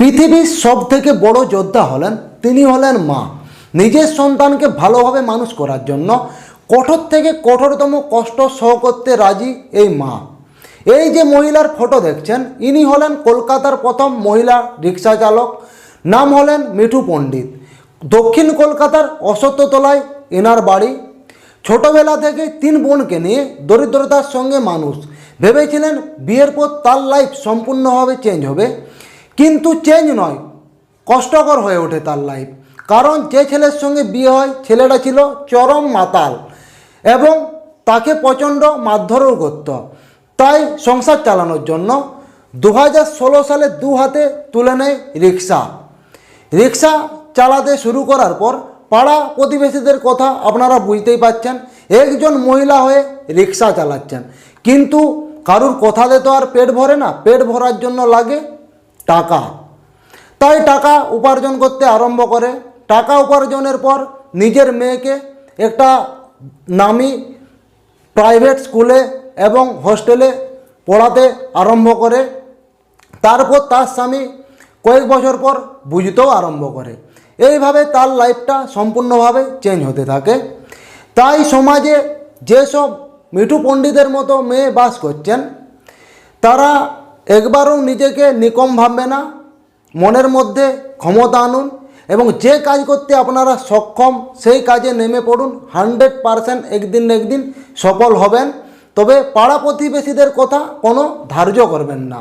পৃথিবীর সবথেকে বড় যোদ্ধা হলেন, তিনি হলেন মা। নিজের সন্তানকে ভালোভাবে মানুষ করার জন্য কঠোর থেকে কঠোরতম কষ্ট সহ করতে রাজি এই মা। এই যে মহিলার ফটো দেখছেন, ইনি হলেন কলকাতার প্রথম মহিলা রিক্সা চালক। নাম হলেন মিঠু পণ্ডিত। দক্ষিণ কলকাতার অশ্বত্থতলায় এনার বাড়ি। ছোটবেলা থেকে 3 বোনকে নিয়ে দরিদ্রতার সঙ্গে মানুষ। ভেবেছিলেন বিয়ের পর তার লাইফ সম্পূর্ণভাবে চেঞ্জ হবে, কিন্তু চেঞ্জ নয়, কষ্টকর হয়ে ওঠে তার লাইফ। কারণ যে ছেলের সঙ্গে বিয়ে হয়, ছেলেটা ছিল চরম মাতাল এবং তাকে প্রচণ্ড মারধরও করত। তাই সংসার চালানোর জন্য 2016 সালে 2 হাতে তুলে নেয় রিক্সা। রিক্সা চালাতে শুরু করার পর পাড়া প্রতিবেশীদের কথা আপনারা বুঝতেই পাচ্ছেন, একজন মহিলা হয়ে রিক্সা চালাচ্ছেন। কিন্তু কারুর কথাতে তো আর পেট ভরে না, পেট ভরার জন্য লাগে টাকা। তাই টাকা উপার্জন করতে আরম্ভ করে। টাকা উপার্জনের পর নিজের মেয়েকে একটা নামি প্রাইভেট স্কুলে এবং হোস্টেলে পড়াতে আরম্ভ করে। তারপর তার স্বামী কয়েক বছর পর বুঝতেও আরম্ভ করে। এইভাবে তার লাইফটা সম্পূর্ণভাবে চেঞ্জ হতে থাকে। তাই সমাজে যেসব মিঠু পণ্ডিতের মতো মেয়ে বাস করছেন, তারা একবারও নিজেকে নিকম ভাববে না। মনের মধ্যে ক্ষমতা আনুন এবং যে কাজ করতে আপনারা সক্ষম সেই কাজে নেমে পড়ুন। 100% একদিন না একদিন সফল হবেন। তবে পাড়া প্রতিবেশীদের কথা কোনো ধার্য করবেন না।